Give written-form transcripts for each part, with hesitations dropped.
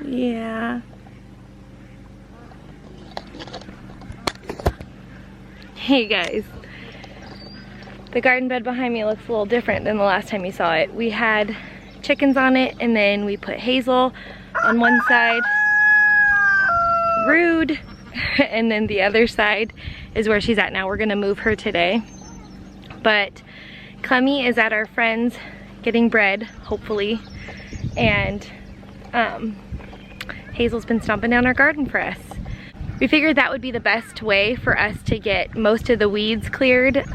Yeah. Hey guys. The garden bed behind me looks a little different than the last time you saw it. We had chickens on it, and then we put Hazel on one side. Rude. And then the other side is where she's at now. We're gonna move her today. But Clemmy is at our friend's getting bread, hopefully. And Hazel's been stomping down our garden for us. We figured that would be the best way for us to get most of the weeds cleared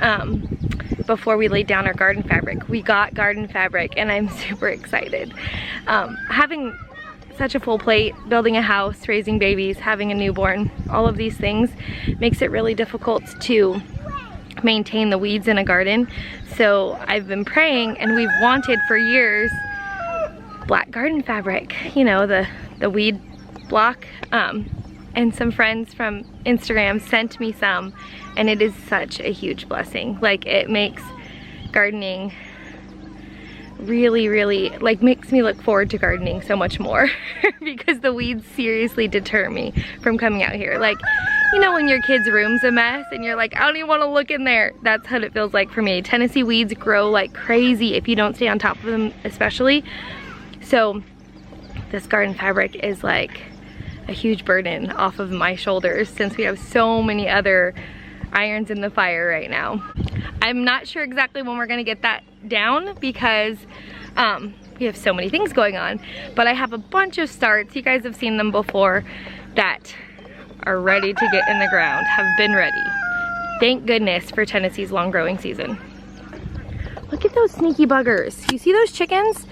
before we laid down our garden fabric. We got garden fabric and I'm super excited. Having such a full plate, building a house, raising babies, having a newborn, all of these things makes it really difficult to maintain the weeds in a garden. So I've been praying, and we've wanted for years black garden fabric, you know, the weed block. And some friends from Instagram sent me some, and it is such a huge blessing. Like, it makes gardening really, like, makes me look forward to gardening so much more because the weeds seriously deter me from coming out here. Like, you know when your kid's room's a mess and you're like, I don't even want to look in there? That's how it feels like for me. Tennessee weeds grow like crazy if you don't stay on top of them, especially. So this garden fabric is like a huge burden off of my shoulders since we have so many other irons in the fire right now. I'm not sure exactly when we're gonna get that down because we have so many things going on, but I have a bunch of starts, you guys have seen them before, that are ready to get in the ground, have been ready. Thank goodness for Tennessee's long growing season. Look at those sneaky buggers. You see those chickens?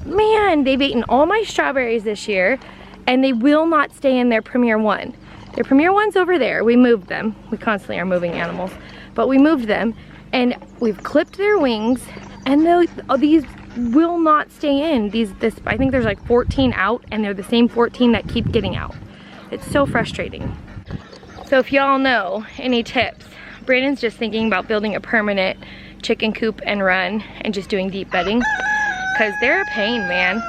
Man, they've eaten all my strawberries this year, and they will not stay in their Premier One. Their Premier One's over there. We moved them. We constantly are moving animals, but we moved them, and we've clipped their wings, and these will not stay in. I think there's like 14 out, and they're the same 14 that keep getting out. It's so frustrating. So if y'all know any tips, Brandon's just thinking about building a permanent chicken coop and run and just doing deep bedding, because they're a pain, man.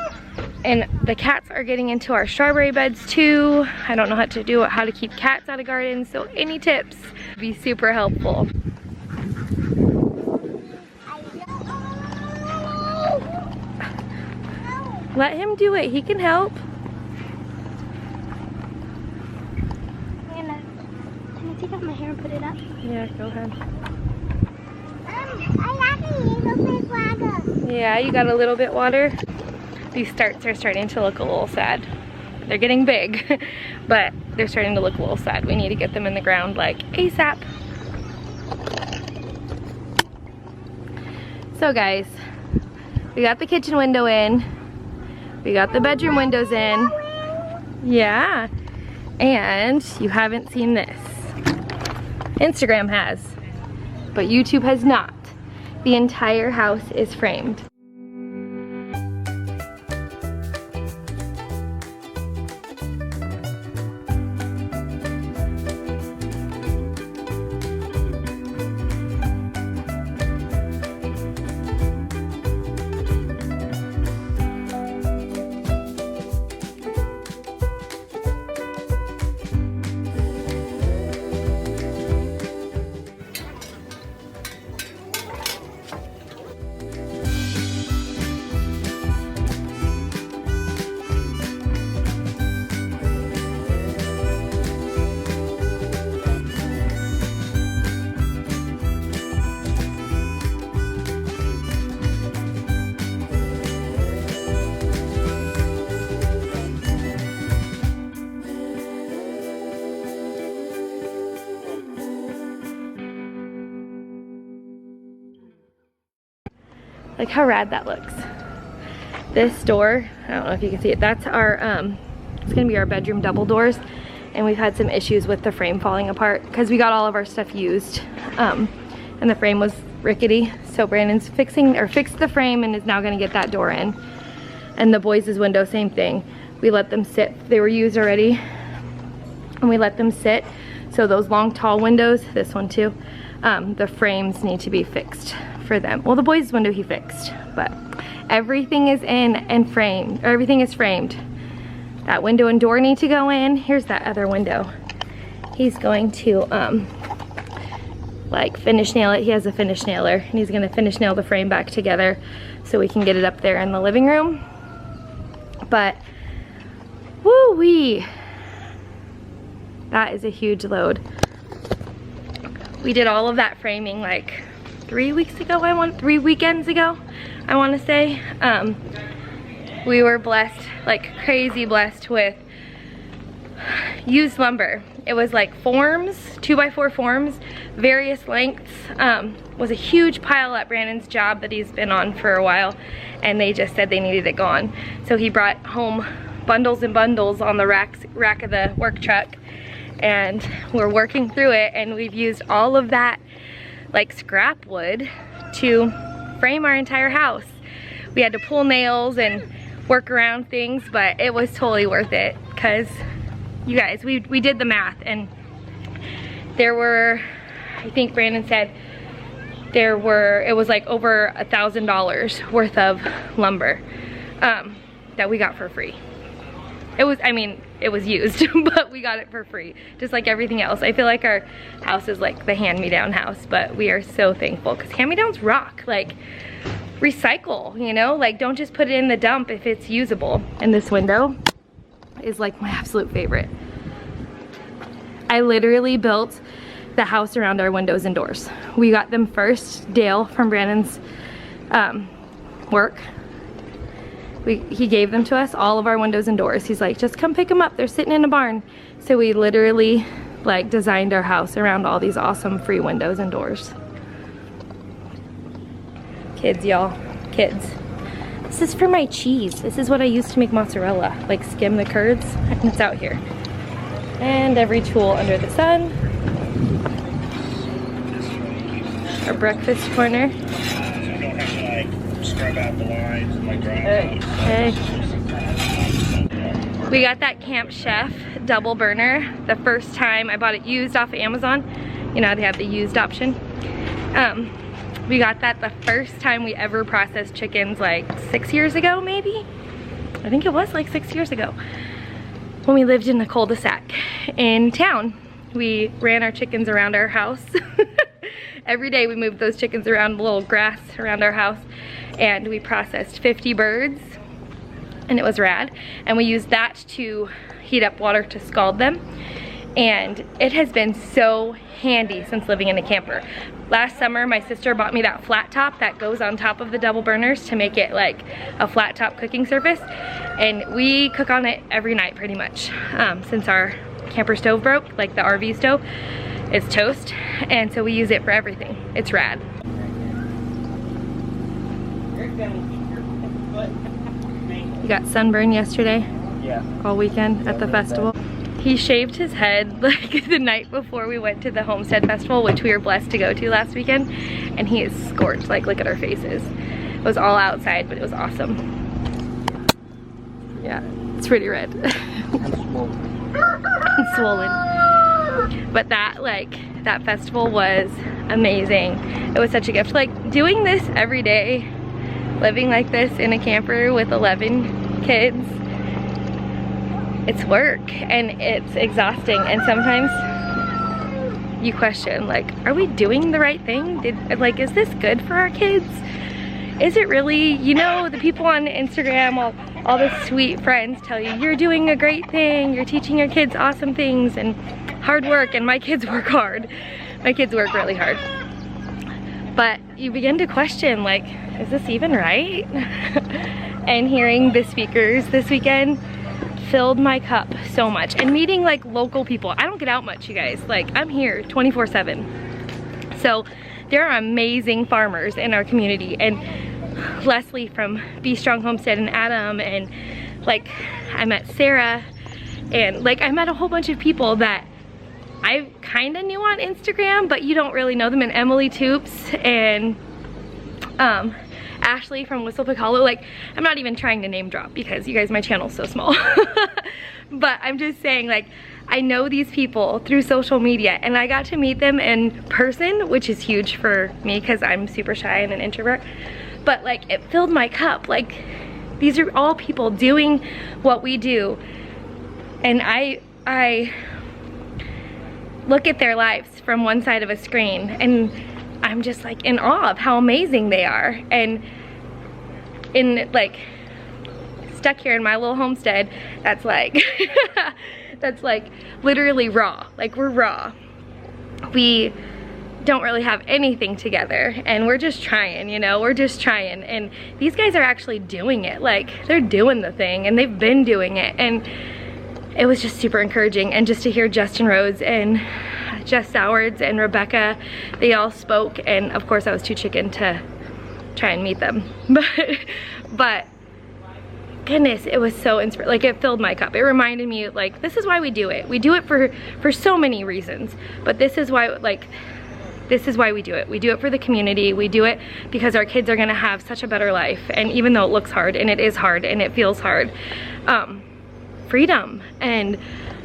And the cats are getting into our strawberry beds too. I don't know how to keep cats out of gardens, so any tips would be super helpful. Let him do it, he can help. Anna, can I take out my hair and put it up? Yeah, go ahead. I got a little bit water. Yeah, you got a little bit water. These starts are starting to look a little sad. They're getting big, but they're starting to look a little sad. We need to get them in the ground like ASAP. So guys, we got the kitchen window in. We got the bedroom windows in. Yeah, and you haven't seen this. Instagram has, but YouTube has not. The entire house is framed. Like how rad that looks. This door, I don't know if you can see it, that's our, it's gonna be our bedroom double doors. And we've had some issues with the frame falling apart because we got all of our stuff used. And the frame was rickety. So Brandon's fixed the frame and is now gonna get that door in. And the boys' window, same thing. We let them sit, they were used already. And we let them sit. So those long tall windows, this one too, the frames need to be fixed for them. Well, the boys' window he fixed, but everything is in and framed, or everything is framed. that window and door need to go in. Here's that other window. He's going to like finish nail it. He has a finish nailer and he's gonna finish nail the frame back together so we can get it up there in the living room. But woo-wee, that is a huge load. We did all of that framing like 3 weeks ago, 3 weekends ago, I wanna say. We were blessed, like crazy blessed with used lumber. It was like forms, 2x4 forms, various lengths. Was a huge pile at Brandon's job that he's been on for a while, and they just said they needed it gone. So he brought home bundles and bundles on the rack of the work truck, and we're working through it, and we've used all of that like scrap wood to frame our entire house. We had to pull nails and work around things, but it was totally worth it because you guys, we did the math, and there were, I think Brandon said it was like over $1,000 worth of lumber that we got for free. It was used, but we got it for free, just like everything else. I feel like our house is like the hand-me-down house, but we are so thankful because hand-me-downs rock. Like, recycle, you know? Like, don't just put it in the dump if it's usable. And this window is like my absolute favorite. I literally built the house around our windows and doors. We got them first. Dale from Brandon's work, he gave them to us, all of our windows and doors. He's like, just come pick them up, they're sitting in a barn. So we literally like designed our house around all these awesome free windows and doors. Kids, y'all, kids. This is for my cheese. This is what I use to make mozzarella, like skim the curds, and it's out here. And every tool under the sun. Our breakfast corner. So you don't have to like scrub out the lines and like dry them out. We got that Camp Chef double burner the first time. I bought it used off of Amazon. You know, they have the used option. We got that the first time we ever processed chickens, like 6 years ago, maybe? I think it was like 6 years ago, when we lived in the cul-de-sac in town. We ran our chickens around our house. Every day we moved those chickens around the little grass around our house, and we processed 50 birds, and it was rad. And we used that to heat up water to scald them. And it has been so handy since living in a camper. Last summer, my sister bought me that flat top that goes on top of the double burners to make it like a flat top cooking surface. And we cook on it every night pretty much. Since our camper stove broke, like the RV stove, it's toast. And so we use it for everything. It's rad. You got sunburn yesterday? Yeah. All weekend at the festival? He shaved his head like the night before we went to the Homestead Festival, which we were blessed to go to last weekend, and he is scorched. Like, look at our faces. It was all outside, but it was awesome. Yeah, it's pretty red. I'm swollen. I'm swollen. But that festival was amazing. It was such a gift. Like, doing this every day, living like this in a camper with 11 kids, it's work and it's exhausting, and sometimes you question, like, are we doing the right thing? Is this good for our kids? Is it really? You know, the people on Instagram, all the sweet friends tell you you're doing a great thing, you're teaching your kids awesome things and hard work, and my kids work hard. My kids work really hard. But you begin to question, like, is this even right? And hearing the speakers this weekend filled my cup so much, and meeting like local people. I don't get out much, you guys. Like, I'm here 24/7. So there are amazing farmers in our community, and Leslie from Be Strong Homestead, and Adam, and like I met Sarah, and like I met a whole bunch of people that I kind of knew on Instagram, but you don't really know them, and Emily Toops, and Ashley from Whistle Pick Hollow. Like, I'm not even trying to name drop because you guys, my channel's so small. But I'm just saying, like, I know these people through social media, and I got to meet them in person, which is huge for me because I'm super shy and an introvert. But like, it filled my cup. Like, these are all people doing what we do And I look at their lives from one side of a screen and I'm just like in awe of how amazing they are. And in like stuck here in my little homestead, that's like that's like literally raw. Like we're raw. We don't really have anything together and we're just trying, you know, we're just trying. And these guys are actually doing it. Like they're doing the thing and they've been doing it. And it was just super encouraging. And just to hear Justin Rhodes and Jess Sowards and Rebecca, they all spoke. And of course I was too chicken to try and meet them. But goodness, it was so inspiring. Like it filled my cup. It reminded me like, this is why we do it. We do it for so many reasons. But this is why, like, this is why we do it. We do it for the community. We do it because our kids are gonna have such a better life. And even though it looks hard, and it is hard, and it feels hard, freedom and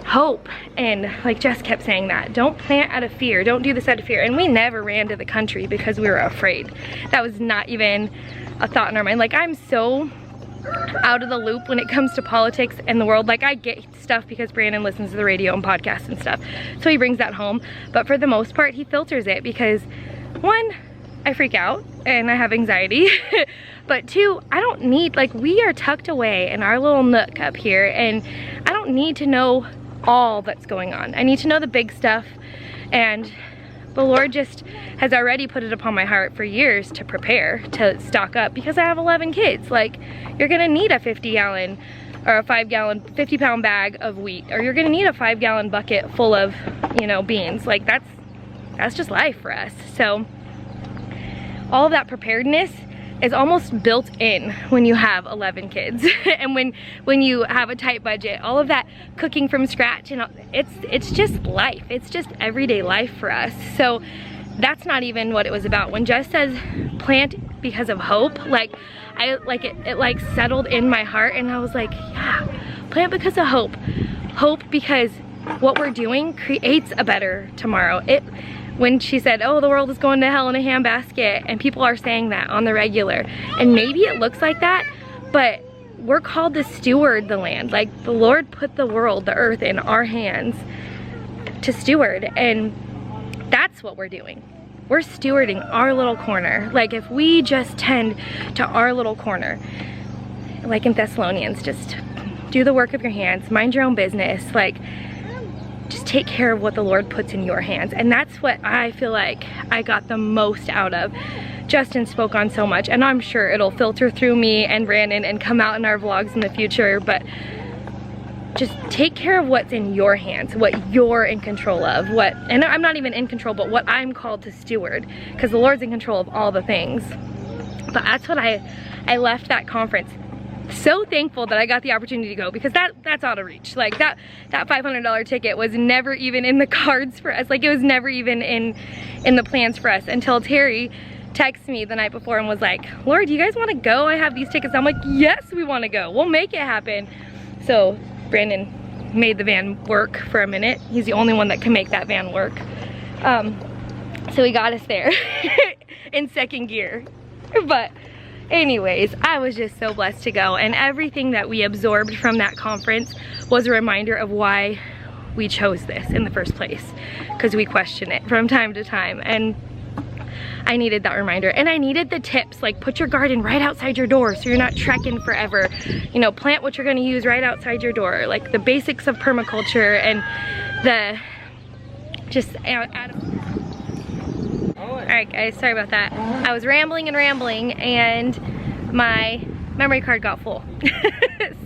hope. And like Jess kept saying that, don't plant out of fear. Don't do this out of fear. And we never ran to the country because we were afraid. That was not even a thought in our mind. Like I'm so out of the loop when it comes to politics and the world. Like I get stuff because Brandon listens to the radio and podcasts and stuff, so he brings that home. But for the most part, he filters it because one, I freak out and I have anxiety. But two, I don't need, like we are tucked away in our little nook up here and I don't need to know all that's going on. I need to know the big stuff. And the Lord just has already put it upon my heart for years to prepare, to stock up, because I have 11 kids. Like, you're gonna need a 50-gallon or a 5-gallon, 50-pound bag of wheat, or you're gonna need a 5-gallon bucket full of, you know, beans. Like, that's just life for us. So, all of that preparedness is almost built in when you have 11 kids. And when you have a tight budget, all of that cooking from scratch, and it's just life. It's just everyday life for us. So that's not even what it was about. When Jess says plant because of hope, like it like settled in my heart, and I was like, yeah, plant because of hope. Hope because what we're doing creates a better tomorrow. When she said, oh, the world is going to hell in a handbasket, and people are saying that on the regular, and maybe it looks like that, but we're called to steward the land. Like the Lord put the world, the earth in our hands to steward, and that's what we're doing. We're stewarding our little corner. Like if we just tend to our little corner, like in Thessalonians, just do the work of your hands, mind your own business, like just take care of what the Lord puts in your hands. And that's what I feel like I got the most out of. Justin spoke on so much, and I'm sure it'll filter through me and Brandon and come out in our vlogs in the future, but just take care of what's in your hands, what you're in control of, and I'm not even in control, but what I'm called to steward, because the Lord's in control of all the things. But that's what I left that conference so thankful that I got the opportunity to go, because that's out of reach. Like that $500 ticket was never even in the cards for us. Like it was never even in the plans for us until Terry texted me the night before and was like, Lord, do you guys want to go? I have these tickets. I'm like, yes, we want to go. We'll make it happen. So Brandon made the van work for a minute. He's the only one that can make that van work. So he got us there in second gear. But anyways, I was just so blessed to go, and everything that we absorbed from that conference was a reminder of why we chose this in the first place, because we question it from time to time, and I needed that reminder. And I needed the tips, like put your garden right outside your door so you're not trekking forever. You know, plant what you're gonna use right outside your door, like the basics of permaculture and the just Alright guys, sorry about that. I was rambling and my memory card got full.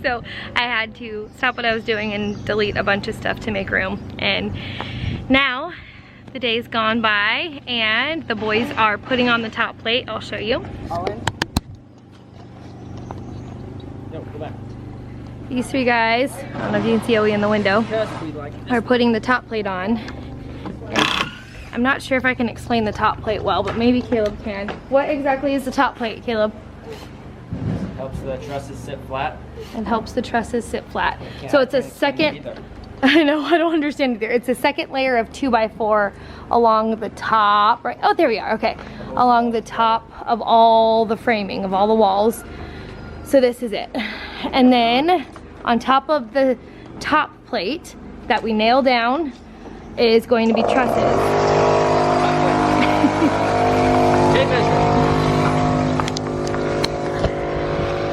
So I had to stop what I was doing and delete a bunch of stuff to make room. And now the day's gone by and the boys are putting on the top plate. I'll show you. All in. No, go back. These three guys, I don't know if you can see Owie in the window, are putting the top plate on. I'm not sure if I can explain the top plate well, but maybe Caleb can. What exactly is the top plate, Caleb? Helps the trusses sit flat. It helps the trusses sit flat. So it's a second, I know, I don't understand either. It's a second layer of 2x4 along the top, right? Oh, there we are, okay. Along the top of all the framing, of all the walls. So this is it. And then on top of the top plate that we nail down is going to be trusses.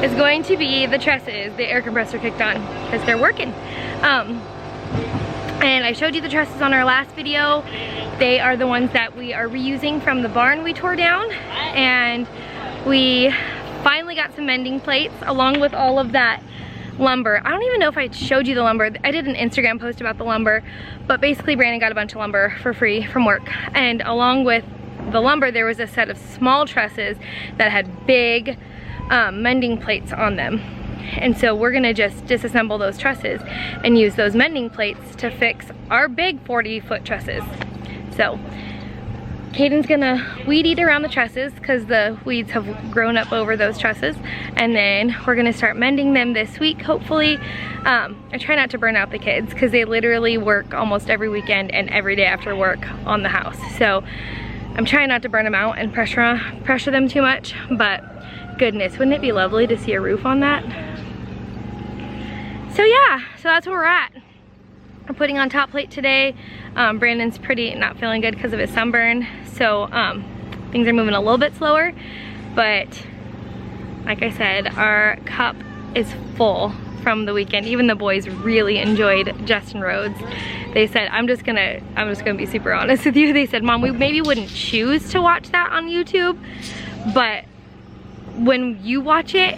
Is going to be the trusses the air compressor kicked on because they're working. And I showed you the trusses on our last video. They are the ones that we are reusing from the barn we tore down, and we finally got some mending plates along with all of that lumber. I don't even know if I showed you the lumber. I did an Instagram post about the lumber, but basically Brandon got a bunch of lumber for free from work, and along with the lumber there was a set of small trusses that had big mending plates on them. And so we're gonna just disassemble those trusses and use those mending plates to fix our big 40-foot trusses. So Caden's gonna weed eat around the trusses because the weeds have grown up over those trusses, and then we're gonna start mending them this week, hopefully. I try not to burn out the kids because they literally work almost every weekend and every day after work on the house. So I'm trying not to burn them out and pressure them too much, but goodness, wouldn't it be lovely to see a roof on that? So yeah, so that's where we're at. We're putting on top plate today. Brandon's not feeling good because of his sunburn, so things are moving a little bit slower, but like I said, our cup is full from the weekend. Even the boys really enjoyed Justin Rhodes. They said, I'm just gonna be super honest with you. They said, Mom, we maybe wouldn't choose to watch that on YouTube, but when you watch it,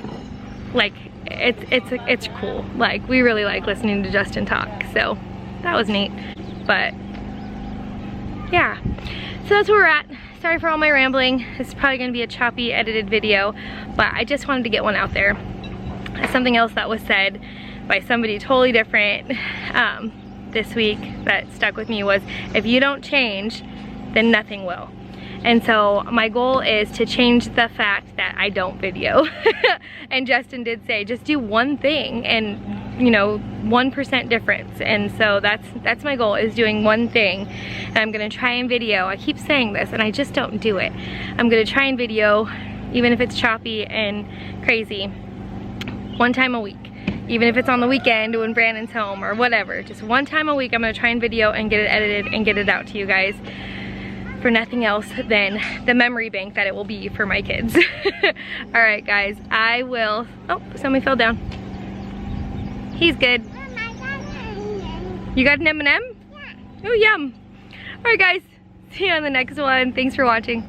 like, it's cool. Like, we really like listening to Justin talk, so that was neat. But yeah, so that's where we're at. Sorry for all my rambling. This is probably gonna be a choppy edited video, but I just wanted to get one out there. Something else that was said by somebody totally different this week that stuck with me was, if you don't change, then nothing will. And so my goal is to change the fact that I don't video. And Justin did say, just do one thing and, you know, 1% difference. And so that's my goal, is doing one thing. And I'm gonna try and video. I keep saying this and I just don't do it. I'm gonna try and video, even if it's choppy and crazy, one time a week. Even if it's on the weekend when Brandon's home or whatever. Just one time a week I'm gonna try and video and get it edited and get it out to you guys, for nothing else than the memory bank that it will be for my kids. All right, guys, I will, oh, somebody fell down. He's good. You got an M&M? Yeah. Oh, yum. All right, guys, see you on the next one. Thanks for watching.